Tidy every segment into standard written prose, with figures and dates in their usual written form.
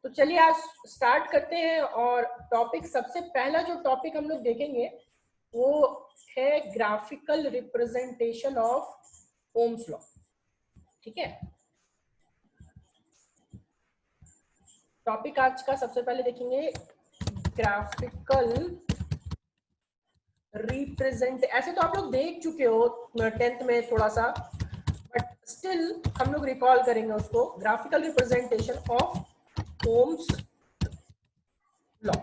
तो चलिए आज स्टार्ट करते हैं। और टॉपिक सबसे पहला जो टॉपिक हम लोग देखेंगे वो है graphical representation of Ohm's law. ठीक है, टॉपिक आज का सबसे पहले देखेंगे ग्राफिकल रिप्रेजेंट। ऐसे तो आप लोग देख चुके हो 10th में थोड़ा सा, बट स्टिल हम लोग रिकॉल करेंगे उसको। Graphical representation of Ohm's law.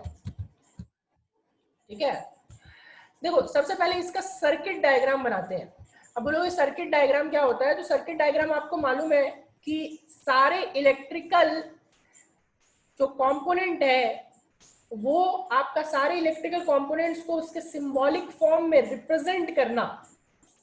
ठीक है, देखो सबसे पहले इसका सर्किट डायग्राम बनाते हैं। अब बोलोगे सर्किट डायग्राम क्या होता है, तो सर्किट डायग्राम आपको मालूम है कि सारे इलेक्ट्रिकल जो कंपोनेंट है वो आपका सारे इलेक्ट्रिकल कंपोनेंट्स को उसके सिंबॉलिक फॉर्म में रिप्रेजेंट करना,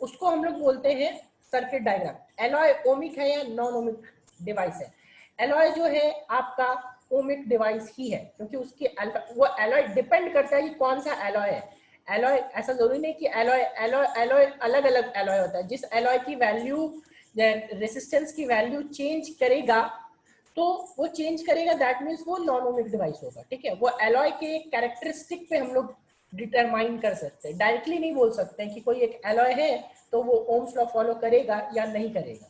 उसको हम लोग बोलते हैं सर्किट डायग्राम। एलॉय ओमिक है या नॉन ओमिक डिवाइस है? एलॉय जो है आपका ओमिक डिवाइस ही है, क्योंकि उसकी वो एलॉय डिपेंड करता है कि कौन सा एलॉय है। एलॉय ऐसा जरूरी नहीं कि एलॉय एलॉय एलॉय अलग अलग एलॉय होता है। जिस एलॉय की वैल्यू रेसिस्टेंस की वैल्यू चेंज करेगा तो वो चेंज करेगा, दैट मीन्स वो नॉन ओमिक डिवाइस होगा। ठीक है, वो एलॉय के कैरेक्टरिस्टिक पे हम लोग डिटरमाइन कर सकते हैं, डायरेक्टली नहीं बोल सकते हैं कि कोई एक एलॉय है तो वो ओम्स लॉ फॉलो करेगा या नहीं करेगा।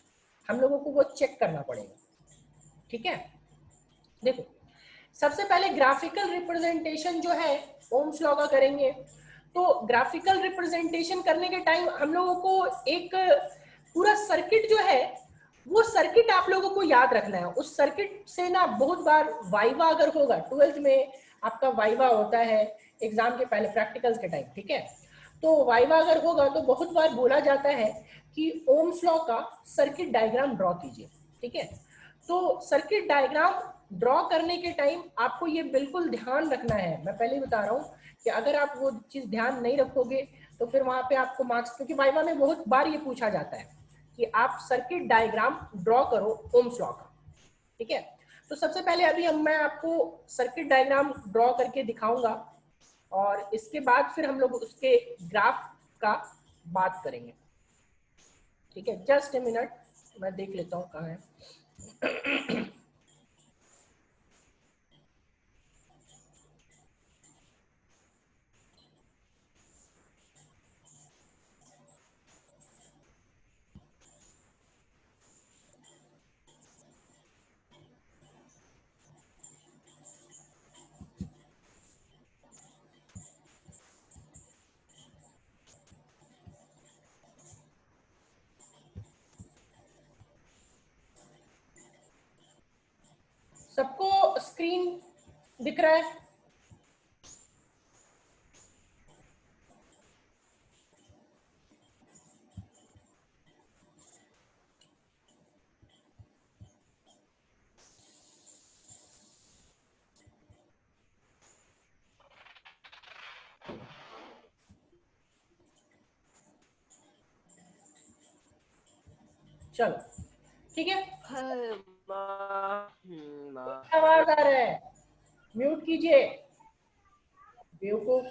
हम लोगों को वो चेक करना पड़ेगा। ठीक है, देखो सबसे पहले ग्राफिकल रिप्रेजेंटेशन जो है ओम्स लॉ का करेंगे। तो ग्राफिकल रिप्रेजेंटेशन करने के टाइम हम लोगों को एक पूरा सर्किट जो है वो सर्किट आप लोगों को याद रखना है। उस सर्किट से ना बहुत बार वाइवा अगर होगा, 12th में आपका वाइवा होता है एग्जाम के पहले प्रैक्टिकल्स के टाइम। ठीक है, तो वाइवा अगर होगा तो बहुत बार बोला जाता है कि ओम्स लॉ का सर्किट डायग्राम ड्रॉ कीजिए। ठीक है, तो सर्किट डायग्राम ड्रॉ करने के टाइम आपको ये बिल्कुल ध्यान रखना है, मैं पहले ही बता रहा हूँ कि अगर आप वो चीज ध्यान नहीं रखोगे तो फिर वहां पे आपको मार्क्स, क्योंकि वाइवा में बहुत बार ये पूछा जाता है कि आप सर्किट डायग्राम ड्रॉ करो ओम्स लॉ का। ठीक है, तो सबसे पहले अभी मैं आपको सर्किट डायग्राम ड्रॉ करके दिखाऊंगा और इसके बाद फिर हम लोग उसके ग्राफ का बात करेंगे। ठीक है, जस्ट ए मिनट, मैं देख लेता हूँ कहाँ है। सबको स्क्रीन दिख रहा है? चलो ठीक है, आवाज आ रहा है, म्यूट कीजिए बेवकूफ।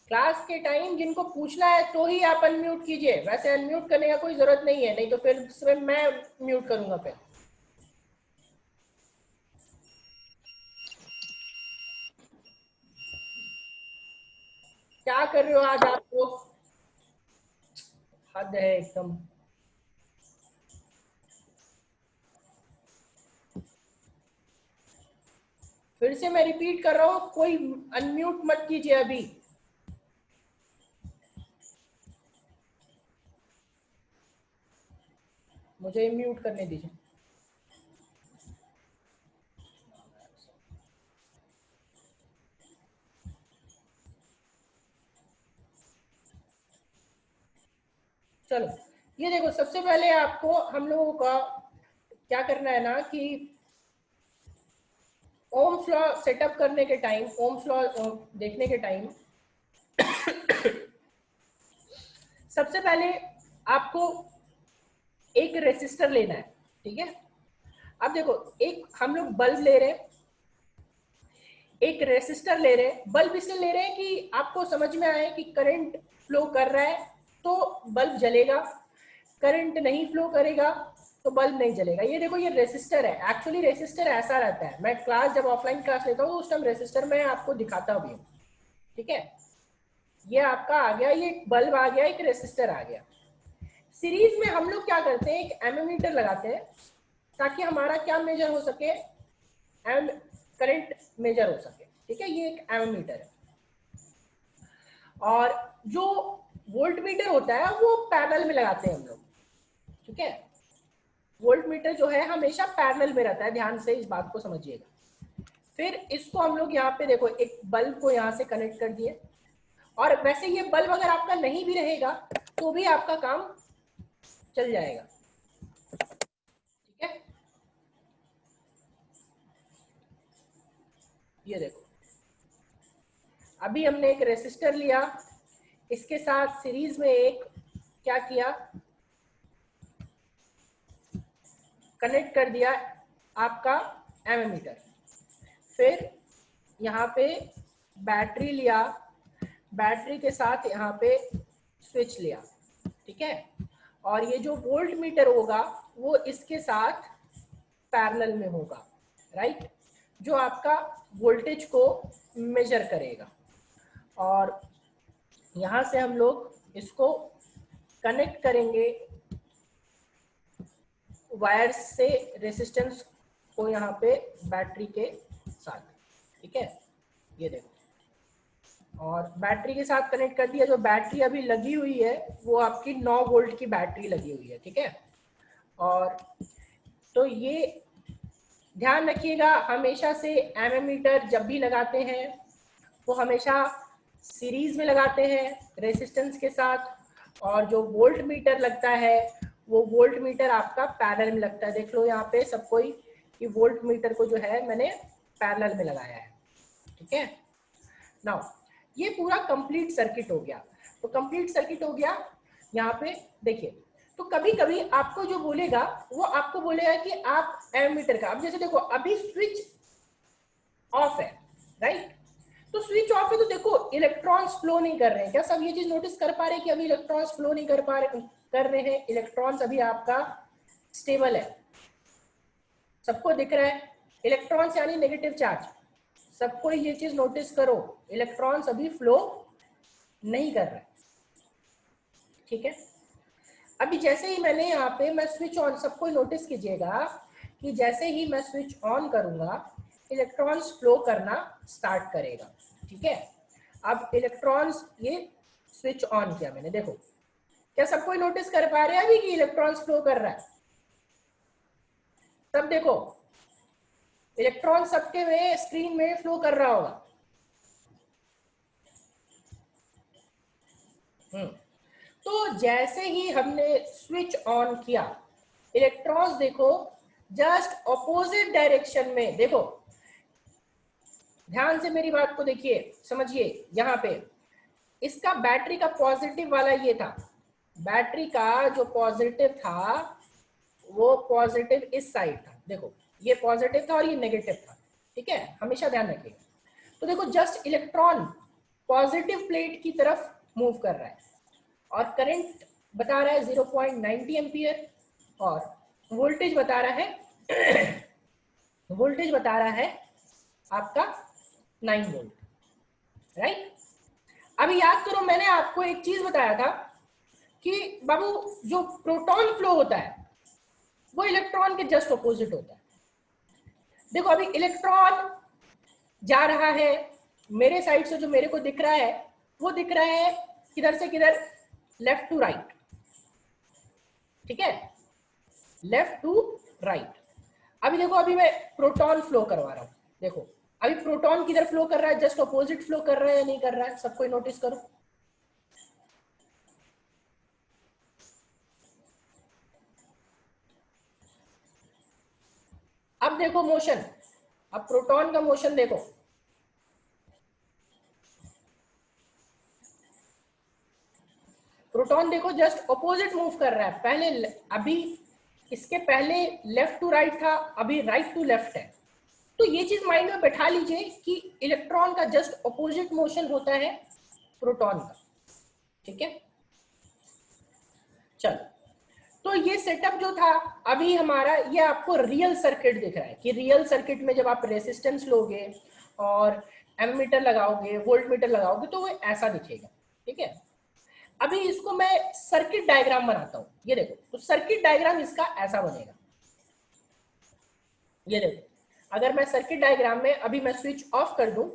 क्लास के टाइम जिनको पूछना है तो ही आप अनम्यूट कीजिए, वैसे अनम्यूट करने का कोई जरूरत नहीं है, नहीं तो फिर सिर्फ मैं म्यूट करूंगा। फिर क्या कर रहे हो आज आप लोग, हद है एकदम। फिर से मैं रिपीट कर रहा हूँ, कोई अनम्यूट मत कीजिए अभी। मुझे म्यूट करने दीजिए। चलो ये देखो, सबसे पहले आपको हम लोगों का क्या करना है ना कि ओम्स लॉ सेटअप करने के टाइम, ओम्स लॉ देखने के टाइम सबसे पहले आपको एक रेसिस्टर लेना है। ठीक है, अब देखो एक हम लोग बल्ब ले रहे हैं, एक रेसिस्टर ले रहे हैं। बल्ब इसलिए ले रहे हैं कि आपको समझ में आए कि करंट फ्लो कर रहा है तो बल्ब जलेगा, करंट नहीं फ्लो करेगा तो बल्ब नहीं जलेगा। ये देखो ये रेसिस्टर है, एक्चुअली रेसिस्टर ऐसा रहता है, मैं क्लास जब ऑफलाइन क्लास लेता हूँ उस टाइम रेसिस्टर में आपको दिखाता भी हूँ, ठीक है। ये आपका आ गया, ये बल्ब आ गया, एक रेसिस्टर आ गया। सीरीज में हम लोग क्या करते हैं, एक एमीमीटर लगाते हैं ताकि हमारा क्या मेजर हो सके, एम करंट मेजर हो सके, ठीक है। ये एक एमीमीटर है। और जो वोल्ट मीटर होता है वो पैरेलल में लगाते हैं हम लोग, ठीक है। वोल्ट मीटर जो है हमेशा पैरेलल में रहता है, ध्यान से इस बात को समझिएगा। फिर इसको हम लोग यहाँ पे देखो एक बल्ब को यहाँ से कनेक्ट कर दिए, और वैसे ये बल्ब अगर आपका नहीं भी रहेगा तो भी आपका काम चल जाएगा, ठीक है। ये देखो अभी हमने एक रेसिस्टर लिया, इसके साथ सीरीज में एक क्या किया, कनेक्ट कर दिया आपका एमीमीटर। फिर यहाँ पे बैटरी लिया, बैटरी के साथ यहाँ पे स्विच लिया, ठीक है। और ये जो वोल्ट मीटर होगा वो इसके साथ पैरेलल में होगा, राइट, जो आपका वोल्टेज को मेजर करेगा। और यहाँ से हम लोग इसको कनेक्ट करेंगे वायर से रेसिस्टेंस को यहाँ पे बैटरी के साथ, ठीक है। ये देखो, और बैटरी के साथ कनेक्ट कर दिया। जो बैटरी अभी लगी हुई है वो आपकी 9 वोल्ट की बैटरी लगी हुई है, ठीक है। और तो ये ध्यान रखिएगा, हमेशा से एमीमीटर जब भी लगाते हैं वो हमेशा सीरीज में लगाते हैं रेसिस्टेंस के साथ, और जो वोल्ट मीटर लगता है वो वोल्ट मीटर आपका पैरेलल में लगता है। देख लो यहाँ पे सब कोई कि वोल्ट मीटर को जो है मैंने पैरेलल में लगाया है, ठीक है। नाउ ये पूरा कंप्लीट सर्किट हो गया। तो कंप्लीट सर्किट हो गया यहाँ पे देखिए। तो कभी कभी आपको जो बोलेगा वो आपको बोलेगा कि आप एमीमीटर का, अब जैसे देखो अभी स्विच ऑफ है, राइट, तो स्विच ऑफ है तो देखो इलेक्ट्रॉन्स फ्लो नहीं कर रहे हैं। क्या सब ये चीज नोटिस कर पा रहे हैं कि अभी इलेक्ट्रॉन्स फ्लो नहीं कर रहे हैं? इलेक्ट्रॉन्स अभी आपका स्टेबल है, सबको दिख रहा है। इलेक्ट्रॉन्स यानी नेगेटिव चार्ज, सबको ये चीज नोटिस करो, इलेक्ट्रॉन्स अभी फ्लो नहीं कर रहे, ठीक है। अभी जैसे ही मैंने यहाँ पे मैं स्विच ऑन, सबको नोटिस कीजिएगा कि जैसे ही मैं स्विच ऑन करूंगा इलेक्ट्रॉन्स फ्लो करना स्टार्ट करेगा, ठीक है। अब इलेक्ट्रॉन्स, ये स्विच ऑन किया मैंने, देखो क्या सब कोई नोटिस कर पा रहे हैं अभी कि इलेक्ट्रॉन्स फ्लो कर रहा है? सब देखो इलेक्ट्रॉन सबके में स्क्रीन में फ्लो कर रहा होगा। तो जैसे ही हमने स्विच ऑन किया इलेक्ट्रॉन्स देखो जस्ट ऑपोजिट डायरेक्शन में, देखो ध्यान से मेरी बात को देखिए, समझिए। यहाँ पे इसका बैटरी का पॉजिटिव वाला ये था, बैटरी का जो पॉजिटिव था वो पॉजिटिव इस साइड था, देखो ये पॉजिटिव था और ये नेगेटिव था, ठीक है, हमेशा ध्यान रखिएगा। तो देखो जस्ट इलेक्ट्रॉन पॉजिटिव प्लेट की तरफ मूव कर रहा है और करंट बता रहा है 0.90 एम्पियर और वोल्टेज बता रहा है वोल्टेज बता रहा है आपका 9 वोल्ट, राइट। अभी याद करो मैंने आपको एक चीज बताया था कि बाबू जो प्रोटॉन फ्लो होता है वो इलेक्ट्रॉन के जस्ट ऑपोजिट होता है। देखो अभी इलेक्ट्रॉन जा रहा है मेरे साइड से, जो मेरे को दिख रहा है वो दिख रहा है किधर से किधर, लेफ्ट टू राइट, ठीक है, लेफ्ट टू राइट। अभी देखो अभी मैं प्रोटॉन फ्लो करवा रहा हूं, देखो अभी प्रोटॉन किधर फ्लो कर रहा है, जस्ट ऑपोजिट फ्लो कर रहा है या नहीं कर रहा है, सब कोई नोटिस करो। अब देखो मोशन, अब प्रोटॉन का मोशन देखो, प्रोटॉन देखो जस्ट ऑपोजिट मूव कर रहा है। पहले अभी इसके पहले लेफ्ट टू राइट था, अभी राइट टू लेफ्ट है। तो ये चीज माइंड में बैठा लीजिए कि इलेक्ट्रॉन का जस्ट ऑपोजिट मोशन होता है प्रोटॉन का, ठीक है। चलो, तो ये सेटअप जो था अभी हमारा, ये आपको रियल सर्किट दिख रहा है कि रियल सर्किट में जब आप रेसिस्टेंस लोगे और एमीटर लगाओगे, वोल्ट मीटर लगाओगे, तो वो ऐसा दिखेगा। ठीक है, अभी इसको मैं सर्किट डायग्राम बनाता हूं। ये देखो, तो सर्किट डायग्राम इसका ऐसा बनेगा। ये देखो, अगर मैं सर्किट डायग्राम में अभी मैं स्विच ऑफ कर दूं,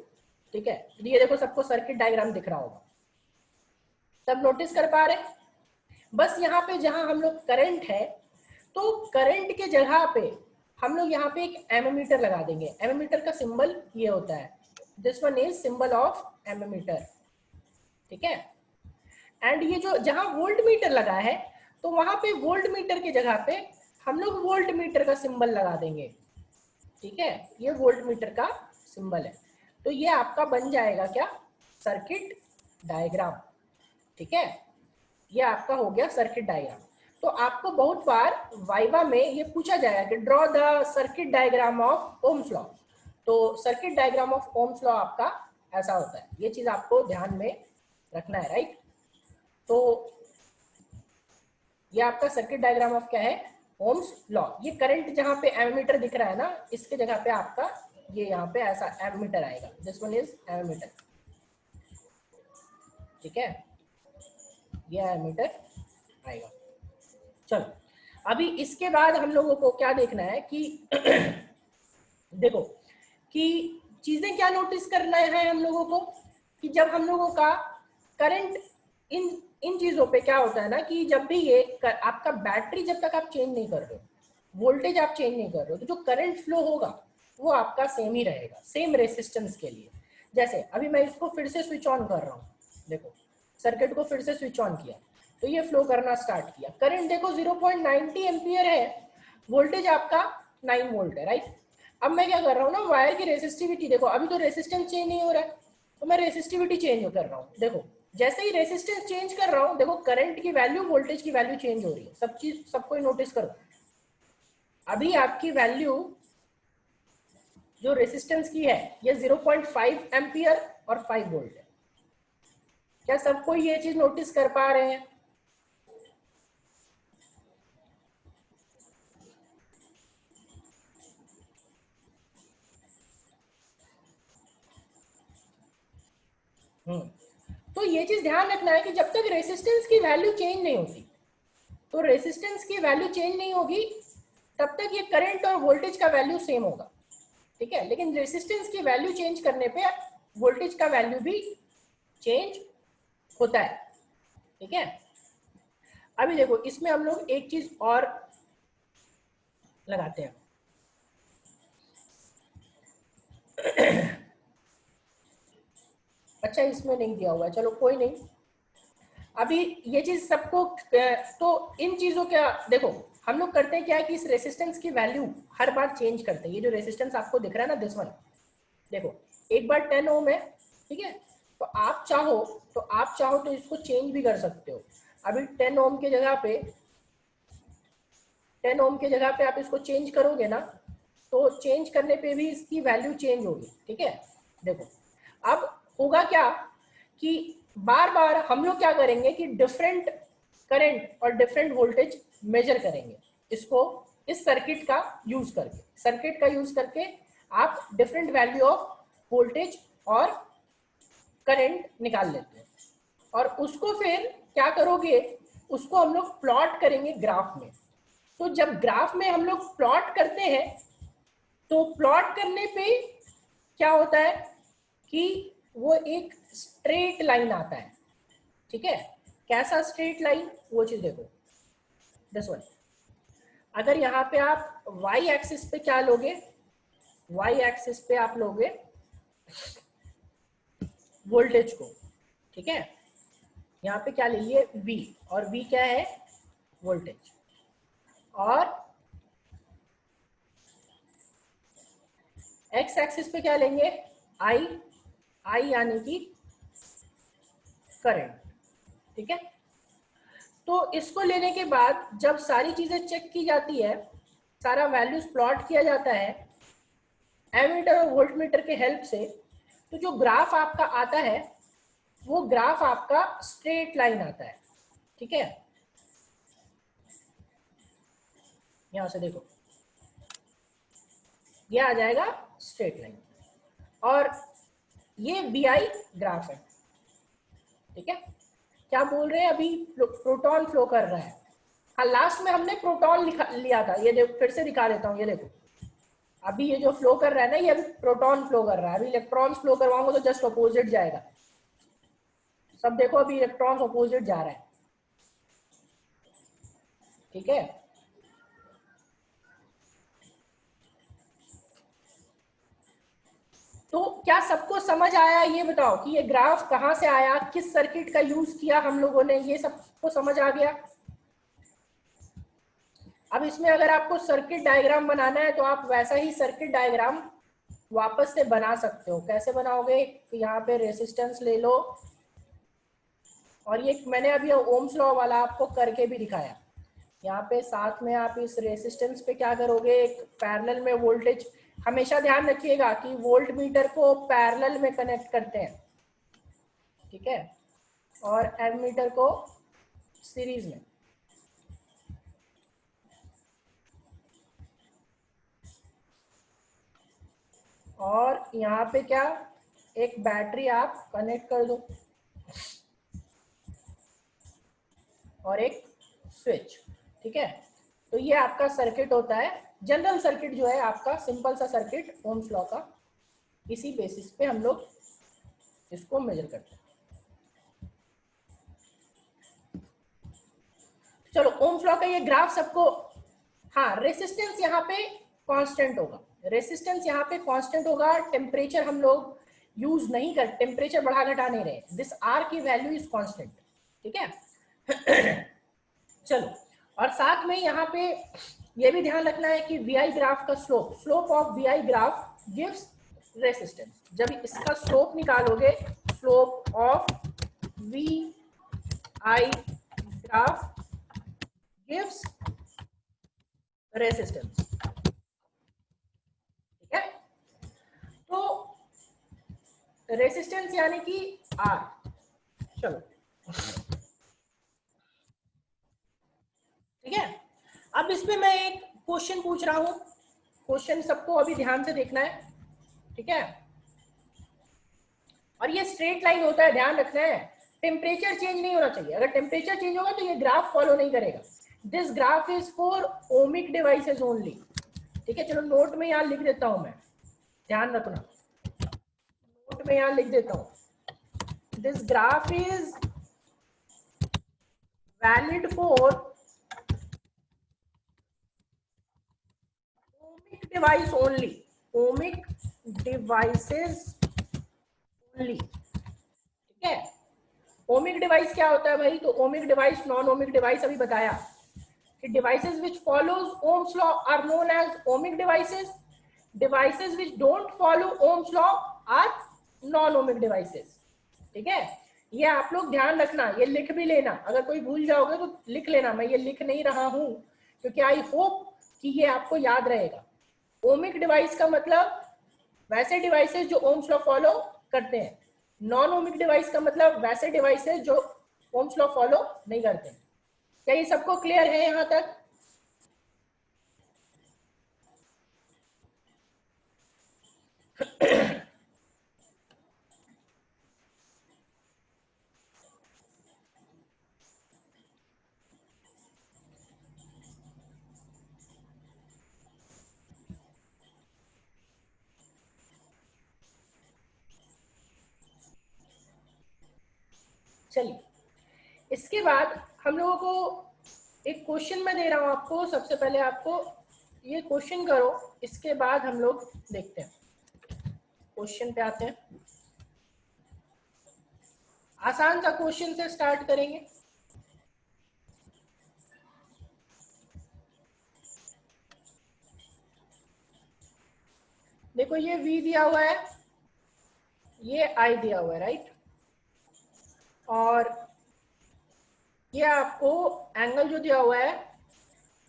ठीक है, तो ये देखो सबको सर्किट डायग्राम दिख रहा होगा, सब नोटिस कर पा रहे हैं? बस यहाँ पे जहां हम लोग करंट है, तो करंट के जगह पे हम लोग यहाँ पे एक एमीमीटर लगा देंगे। एमीमीटर का सिंबल ये होता है, this one is symbol of ammeter. ठीक है, एंड ये जो जहां वोल्ट मीटर लगा है, तो वहां पे वोल्ट मीटर की जगह पे हम लोग वोल्ट मीटर का सिंबल लगा देंगे। ठीक है, ये वोल्ट मीटर का सिंबल है। तो ये आपका बन जाएगा क्या, सर्किट डायग्राम। ठीक है, ये आपका हो गया सर्किट डायग्राम। तो आपको बहुत बार वाइवा में ये पूछा जाएगा कि draw the circuit diagram of Ohm's law. तो circuit diagram of Ohm's law आपका ऐसा होता है, ये चीज आपको ध्यान में रखना है, राइट। तो ये आपका सर्किट डायग्राम ऑफ क्या है, ओम्स लॉ। ये करंट जहां पे एमीटर दिख रहा है ना, इसके जगह पे आपका ये यहाँ पे ऐसा एमीटर आएगा, दिस वन इज एमीटर। ठीक है, ये एमीटर आएगा। चलो, अभी इसके बाद हम लोगों को क्या देखना है कि देखो कि चीजें क्या नोटिस करना है हम लोगों को, कि जब हम लोगों का करंट इन इन चीजों पे क्या होता है ना, कि जब भी ये आपका बैटरी जब तक आप चेंज नहीं कर रहे हो, वोल्टेज आप चेंज नहीं कर रहे हो, तो जो करंट फ्लो होगा वो आपका सेम ही रहेगा, सेम रेसिस्टेंस के लिए। जैसे अभी मैं इसको फिर से स्विच ऑन कर रहा हूँ, देखो सर्किट को फिर से स्विच ऑन किया, तो ये फ्लो करना स्टार्ट किया। करंट देखो 0.90 एम्पियर है, वोल्टेज आपका 9 वोल्ट है, राइट। अब मैं क्या कर रहा हूँ ना, वायर की रेसिस्टिविटी देखो, अभी तो रेसिस्टेंस चेंज नहीं हो रहा है, तो मैं रेसिस्टिविटी चेंज कर रहा हूँ। देखो जैसे ही रेसिस्टेंस चेंज कर रहा हूँ, देखो करंट की वैल्यू, वोल्टेज की वैल्यू चेंज हो रही है। सब चीज सबको नोटिस करो, अभी आपकी वैल्यू जो रेसिस्टेंस की है ये 0.5 एम्पियर और 5 वोल्ट है। क्या सबको ये चीज नोटिस कर पा रहे हैं? तो ये चीज ध्यान रखना है कि जब तक रेसिस्टेंस की वैल्यू चेंज नहीं होती, तो रेसिस्टेंस की वैल्यू चेंज नहीं होगी, तब तक ये करंट और वोल्टेज का वैल्यू सेम होगा। ठीक है, लेकिन रेसिस्टेंस की वैल्यू चेंज करने पे वोल्टेज का वैल्यू भी चेंज होता है। ठीक है, अभी देखो इसमें हम लोग एक चीज और लगाते हैं। अच्छा, इसमें नहीं दिया हुआ है, चलो कोई नहीं। अभी ये चीज सबको, तो इन चीजों का देखो हम लोग करते हैं क्या है कि इस रेसिस्टेंस की वैल्यू हर बार चेंज करते हैं। ये जो रेसिस्टेंस आपको दिख रहा है ना, दिस वन, देखो एक बार 10 ओम है, ठीक है, तो आप चाहो तो इसको चेंज भी कर सकते हो। अभी 10 ओम के जगह पे 10 ओम के जगह पे आप इसको चेंज करोगे ना, तो चेंज करने पे भी इसकी वैल्यू चेंज होगी। ठीक है, देखो अब होगा क्या कि बार बार हम लोग क्या करेंगे कि डिफरेंट करंट और डिफरेंट वोल्टेज मेजर करेंगे, इसको इस सर्किट का यूज करके आप डिफरेंट वैल्यू ऑफ वोल्टेज और करंट निकाल लेते हैं, और उसको फिर क्या करोगे, उसको हम लोग प्लॉट करेंगे ग्राफ में। तो जब ग्राफ में हम लोग प्लॉट करते हैं, तो प्लॉट करने पे क्या होता है कि वो एक स्ट्रेट लाइन आता है। ठीक है, कैसा स्ट्रेट लाइन, वो चीज देखो, दिस वन। अगर यहाँ पे आप वाई एक्सिस पे क्या लोगे, वाई एक्सिस पे आप लोगे वोल्टेज को। ठीक है, यहाँ पे क्या ले लिए, V, और V क्या है, वोल्टेज। और एक्स एक्सिस पे क्या लेंगे, I यानी कि करंट। ठीक है, तो इसको लेने के बाद जब सारी चीजें चेक की जाती है, सारा वैल्यूज प्लॉट किया जाता है एमीटर और वोल्ट मीटर के हेल्प से, तो जो ग्राफ आपका आता है वो ग्राफ आपका स्ट्रेट लाइन आता है। ठीक है, यहां से देखो ये आ जाएगा स्ट्रेट लाइन, और ये वीआई ग्राफ है। ठीक है, क्या बोल रहे हैं अभी, प्रोटॉन फ्लो कर रहा है। हाँ, लास्ट में हमने प्रोटॉन लिया था, ये देखो फिर से दिखा देता हूँ, ये देखो अभी ये जो फ्लो कर रहा है ना, ये अभी प्रोटॉन फ्लो कर रहा है। अभी इलेक्ट्रॉन्स फ्लो करवाऊंगा तो जस्ट अपोजिट जाएगा। सब देखो अभी इलेक्ट्रॉन्स अपोजिट जा रहा है। ठीक है, तो क्या सबको समझ आया, ये बताओ कि ये ग्राफ कहां से आया, किस सर्किट का यूज किया हम लोगों ने, ये सबको समझ आ गया। अब इसमें अगर आपको सर्किट डायग्राम बनाना है तो आप वैसा ही सर्किट डायग्राम वापस से बना सकते हो। कैसे बनाओगे, तो यहाँ पे रेसिस्टेंस ले लो, और ये मैंने अभी ओम्स लॉ वाला आपको करके भी दिखाया। यहाँ पे साथ में आप इस रेसिस्टेंस पे क्या करोगे, एक पैरेलल में वोल्टेज, हमेशा ध्यान रखिएगा कि वोल्ट मीटर को पैरेलल में कनेक्ट करते हैं। ठीक है, और एमीटर को सीरीज में। और यहाँ पे क्या, एक बैटरी आप कनेक्ट कर दो और एक स्विच। ठीक है, तो ये आपका सर्किट होता है, जनरल सर्किट जो है आपका, सिंपल सा सर्किट ओम्स लॉ का। इसी बेसिस पे हम लोग इसको मेजर करते हैं। चलो, ओम्स लॉ का ये ग्राफ सबको, हाँ रेसिस्टेंस यहाँ पे कांस्टेंट होगा, रेसिस्टेंस यहाँ पे कांस्टेंट होगा। टेम्परेचर हम लोग यूज नहीं कर, टेम्परेचर बढ़ा घटा नहीं रहे, दिस आर की वैल्यू इज कांस्टेंट। ठीक है चलो, और साथ में यहाँ पे ये भी ध्यान रखना है कि वी आई ग्राफ का slope of V I graph gives resistance. जब इसका स्लोप निकालोगे, slope of V I graph gives resistance. ठीक है, तो रेसिस्टेंस यानी कि आर। चलो ठीक है, अब इस पे मैं एक क्वेश्चन पूछ रहा हूं, क्वेश्चन सबको अभी ध्यान से देखना है। ठीक है, और ये स्ट्रेट लाइन होता है, ध्यान रखना है, टेम्परेचर चेंज नहीं होना चाहिए। अगर टेम्परेचर चेंज होगा तो ये ग्राफ फॉलो नहीं करेगा। This graph is for ohmic devices only. ठीक है, चलो नोट में यहां लिख देता हूं मैं, ध्यान रखना, नोट में यहां लिख देता हूं, this graph is valid for ohmic device only, ohmic devices only. ठीक है, ओमिक डिवाइस क्या होता है भाई, तो ohmic device, non ohmic device अभी बताया कि devices which follows Ohm's law are known as ohmic devices, devices which don't follow Ohm's law are non ohmic devices. ठीक है, ये आप लोग ध्यान रखना, ये लिख भी लेना, अगर कोई भूल जाओगे तो लिख लेना, मैं ये लिख नहीं रहा हूं क्योंकि आई होप कि ये आपको याद रहेगा। ओमिक डिवाइस का मतलब वैसे डिवाइसेस जो ओम्स लॉ फॉलो करते हैं, नॉन ओमिक डिवाइस का मतलब वैसे डिवाइसेस जो ओम्स लॉ फॉलो नहीं करते। क्या ये सबको क्लियर है यहां तक? चलिए, इसके बाद हम लोगों को एक क्वेश्चन मैं दे रहा हूं आपको, सबसे पहले आपको ये क्वेश्चन करो, इसके बाद हम लोग देखते हैं, क्वेश्चन पे आते हैं। आसान सा क्वेश्चन से स्टार्ट करेंगे। देखो ये V दिया हुआ है, ये I दिया हुआ है, राइट, और ये आपको एंगल जो दिया हुआ है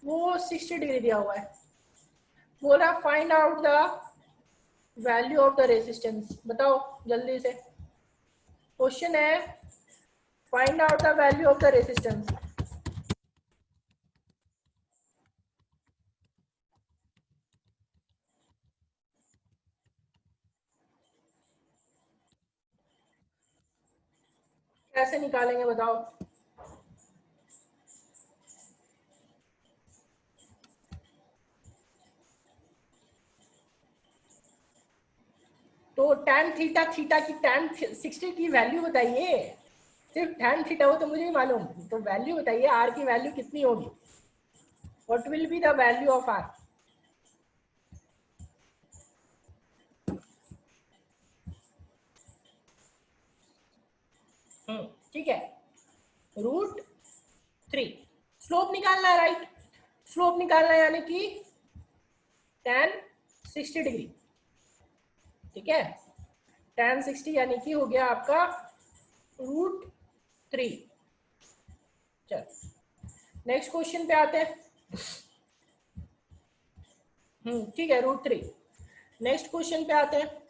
वो 60 डिग्री दिया हुआ है। बोला find out the value of the resistance, बताओ जल्दी से, क्वेश्चन है find out the value of the resistance. कैसे निकालेंगे बताओ? तो tan थीटा थीटा की tan 60 की वैल्यू बताइए। सिर्फ tan थीटा हो तो मुझे ही मालूम, तो वैल्यू बताइए, r की वैल्यू कितनी होगी? What will be the value of r? ठीक है, √3। स्लोप निकालना है, राइट? स्लोप निकालना है यानी कि tan 60 डिग्री। ठीक है, tan 60 यानी कि हो गया आपका √3। चल नेक्स्ट क्वेश्चन पे आते हैं। ठीक है, √3। नेक्स्ट क्वेश्चन पे आते हैं।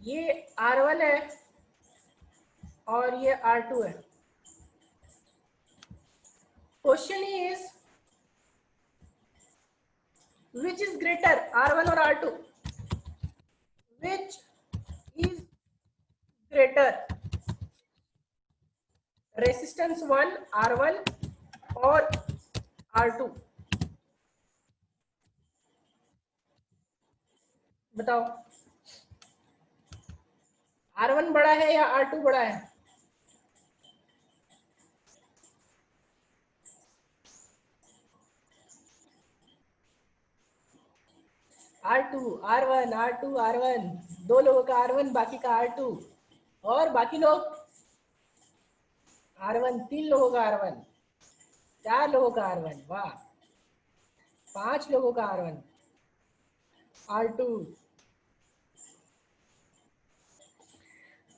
ये R1 है और ये R2 है। Question is which is greater, R1 और R2? Which is greater, resistance 1 R1 और R2? बताओ, R1 बड़ा है या R2 बड़ा है? R2 R1 R2 R1, दो लोगों का R1 बाकी का R2, और बाकी लोग R1, तीन लोगों का R1, चार लोगों का R1, वाह, पांच लोगों का R1 R2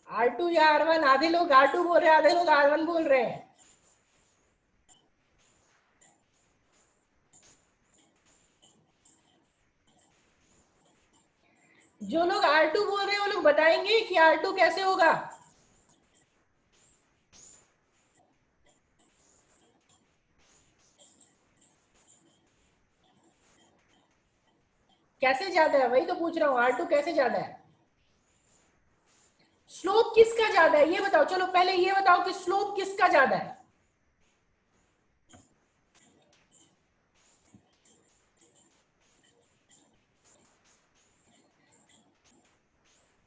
R2 या R1? आधे लोग R2 बोल रहे हैं, आधे लोग R1 बोल रहे हैं। जो लोग R2 बोल रहे हैं वो लोग बताएंगे कि R2 कैसे होगा। कैसे ज्यादा है, वही तो पूछ रहा हूँ, R2 कैसे ज्यादा है? स्लोप किसका ज्यादा है ये बताओ। चलो पहले ये बताओ कि स्लोप किसका ज्यादा है।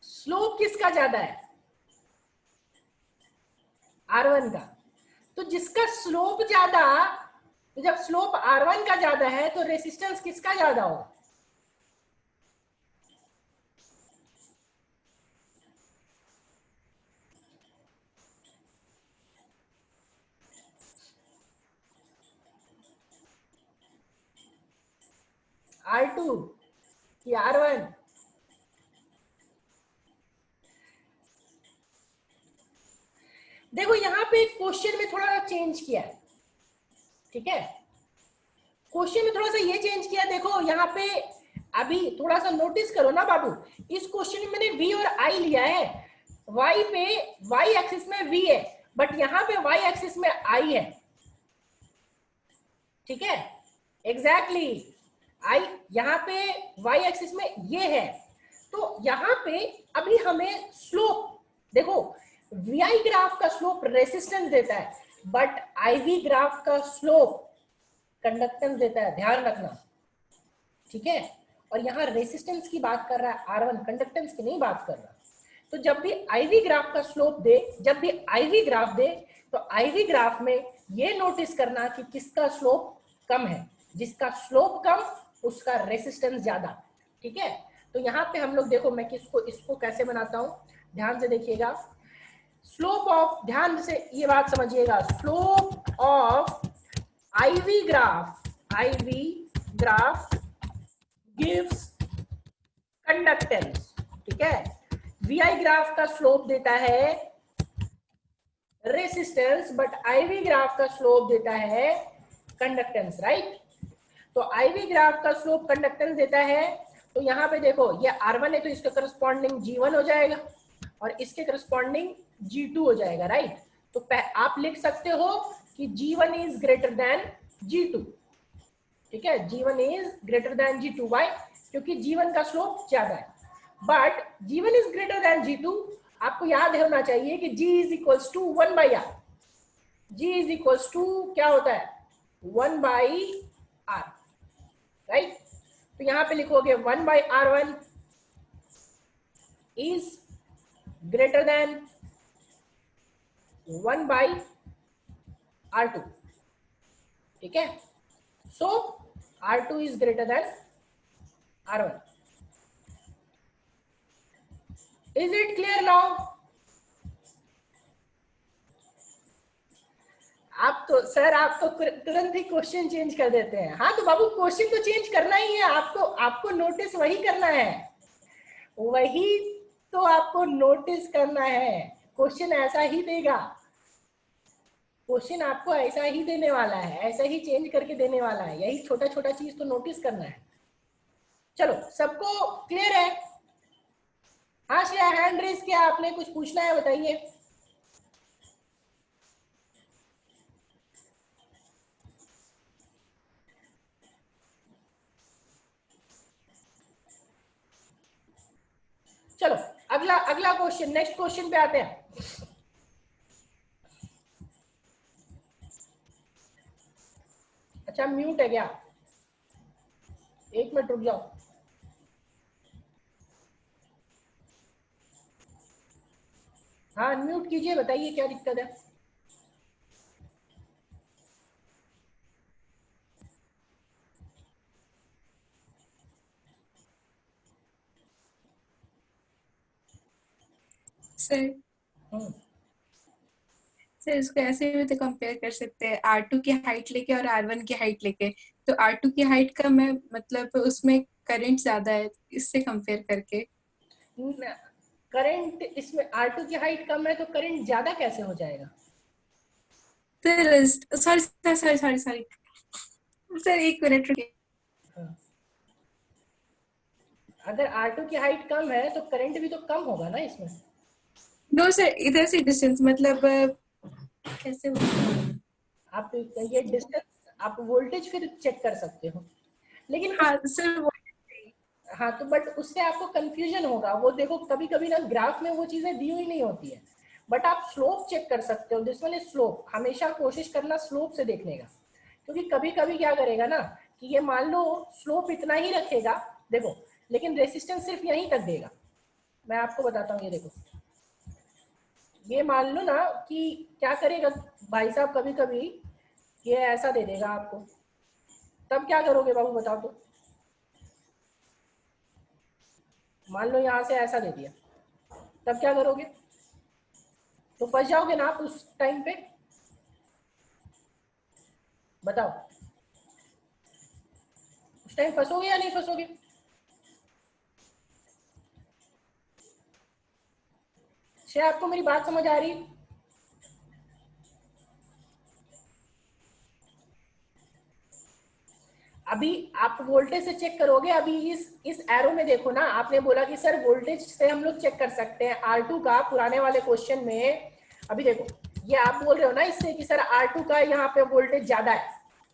स्लोप किसका ज्यादा है? R1 का। तो जिसका स्लोप ज्यादा, तो जब स्लोप R1 का ज्यादा है तो रेसिस्टेंस किसका ज्यादा होगा? R2 कि R1? देखो यहाँ पे क्वेश्चन में थोड़ा चेंज किया है। ठीक है, क्वेश्चन में थोड़ा सा ये चेंज किया। देखो यहाँ पे अभी थोड़ा सा नोटिस करो ना बाबू, इस क्वेश्चन में मैंने V और I लिया है। Y पे Y एक्सिस में V है, बट यहाँ पे Y एक्सिस में I है। ठीक है, एग्जैक्टली I यहाँ पे Y एक्सिस में ये है। तो यहाँ पे अभी हमें स्लोप देखो, VI ग्राफ का स्लोप रेसिस्टेंस देता है, बट IV ग्राफ का स्लोप कंडक्टेंस देता है, ध्यान रखना। ठीक है, और यहाँ रेसिस्टेंस की बात कर रहा है R1, कंडक्टेंस की नहीं बात कर रहा। तो जब भी IV ग्राफ का स्लोप दे, जब भी IV ग्राफ दे, तो IV ग्राफ में ये नोटिस करना कि किसका स्लोप कम है। जिसका स्लोप कम उसका रेसिस्टेंस ज्यादा। ठीक है, तो यहाँ पे हम लोग देखो, मैं इसको कैसे बनाता हूँ, ध्यान से देखिएगा। स्लोप ऑफ, ध्यान से ये बात समझिएगा, slope of IV graph gives conductance. ठीक है, VI ग्राफ का स्लोप देता है रेसिस्टेंस, बट IV ग्राफ का स्लोप देता है कंडक्टेंस, राइट। तो IV ग्राफ का स्लोप कंडक्टेंस देता है, तो यहाँ पे देखो ये R1 है तो इसके करस्पॉन्डिंग G1 हो जाएगा और इसके करस्पॉन्डिंग G2 हो जाएगा, राइट। तो आप लिख सकते हो कि G1 is greater than G2, ठीक है। G1 is greater than G2, Y? क्योंकि G1 का स्लोप ज्यादा है, but G1 is greater than G2। आपको याद होना चाहिए कि G is equals to 1/R। G is equals to क्या होता है 1/R, राइट। तो यहां पे लिखोगे 1/R1 is greater than 1/R2, ठीक है। सो R2 is greater than R1। Is it clear now? आप तो सर आप तो तुरंत ही क्वेश्चन चेंज कर देते हैं। हाँ तो बाबू क्वेश्चन तो चेंज करना ही है, आपको नोटिस वही करना है, वही तो आपको नोटिस करना है। क्वेश्चन ऐसा ही देगा, क्वेश्चन आपको ऐसा ही देने वाला है, ऐसा ही चेंज करके देने वाला है। यही छोटा छोटा चीज तो नोटिस करना है। चलो सबको क्लियर है? हाँ श्रेया हैंड रेज किया आपने, कुछ पूछना है बताइए। चलो अगला अगला क्वेश्चन, नेक्स्ट क्वेश्चन पे आते हैं। अच्छा म्यूट है क्या? एक मिनट रुक जाओ। हाँ म्यूट कीजिए, बताइए क्या दिक्कत है। सर सर इसको ऐसे भी तो कंपेयर कर सकते हैं, R2 की हाइट लेके और R1 की हाइट लेके। तो R2 की हाइट कम है, मतलब उसमें करंट ज्यादा है, इससे कंपेयर करके। करंट इसमें R2 की हाइट कम है तो करंट ज्यादा कैसे हो जाएगा? Sir sorry sir sorry sorry sorry sir, एक मिनट रुकिए। अगर R2 की हाइट कम है तो करंट भी तो कम होगा ना इसमें। नो सर, इधर से डिस्टेंस मतलब कैसे आप ये डिस्टेंस, आप वोल्टेज फिर चेक कर सकते हो, लेकिन उस हाँ सर वो हाँ तो बट उससे आपको कंफ्यूजन होगा। वो देखो कभी कभी ना ग्राफ में वो चीजें दी हुई नहीं होती है, बट आप स्लोप चेक कर सकते हो। दिस वन इज स्लोप, हमेशा कोशिश करना स्लोप से देखने का, क्योंकि कभी कभी क्या करेगा ना कि ये मान लो स्लोप इतना ही रखेगा, देखो, लेकिन रेसिस्टेंस सिर्फ यहीं तक देगा। मैं आपको बताता हूँ, ये देखो, ये मान लो ना कि क्या करेगा भाई साहब, कभी कभी ये ऐसा दे देगा आपको, तब क्या करोगे बाबू बताओ तो। मान लो यहाँ से ऐसा दे दिया, तब क्या करोगे? तो फंस जाओगे ना आप उस टाइम पे, बताओ उस टाइम फंसोगे या नहीं फंसोगे? क्या आपको मेरी बात समझ आ रही? अभी आप वोल्टेज से चेक करोगे। अभी इस एरो में देखो ना, आपने बोला कि सर वोल्टेज से हम लोग चेक कर सकते हैं R2 का, पुराने वाले क्वेश्चन में। अभी देखो ये आप बोल रहे हो ना इससे कि सर R2 का यहाँ पे वोल्टेज ज्यादा है,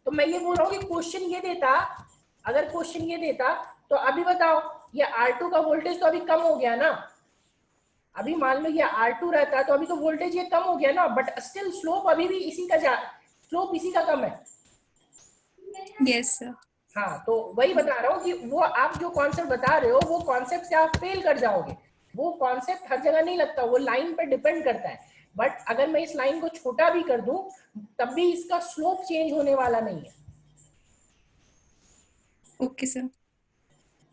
तो मैं ये बोल रहा हूँ कि क्वेश्चन ये देता, अगर क्वेश्चन ये देता तो अभी बताओ ये R2 का वोल्टेज तो अभी कम हो गया ना। अभी मान लो ये R2 रहता तो अभी तो वोल्टेज ये कम हो गया ना, बट स्टिल स्लोप अभी भी इसी का स्लोप इसी का कम है। Yes sir. हाँ तो वही बता रहा हूँ कि वो आप जो कॉन्सेप्ट बता रहे हो वो कॉन्सेप्ट से आप फेल कर जाओगे। वो कॉन्सेप्ट हर जगह नहीं लगता, वो लाइन पर डिपेंड करता है। बट अगर मैं इस लाइन को छोटा भी कर दूं तब भी इसका स्लोप चेंज होने वाला नहीं है, ओके सर।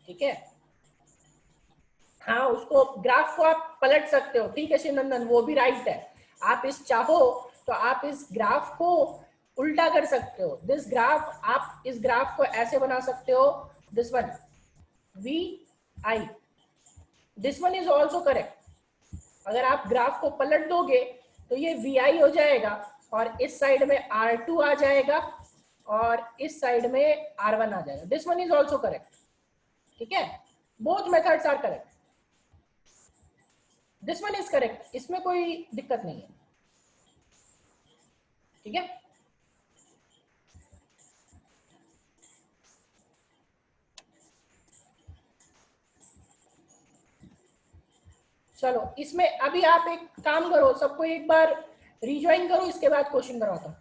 ठीक है। हाँ उसको ग्राफ को आप पलट सकते हो, ठीक है शिवनंदन, वो भी राइट है। आप इस चाहो तो आप इस ग्राफ को उल्टा कर सकते हो। दिस ग्राफ, आप इस ग्राफ को ऐसे बना सकते हो, this one VI, this one is also correct. अगर आप ग्राफ को पलट दोगे तो ये VI हो जाएगा और इस साइड में R2 आ जाएगा और इस साइड में R1 आ जाएगा. This one is also correct. ठीक है, both methods are correct. This one is correct, इसमें कोई दिक्कत नहीं है. ठीक है, चलो इसमें अभी आप एक काम करो, सबको एक बार रिज्वाइन करो, इसके बाद क्वेश्चन करवाता हूं.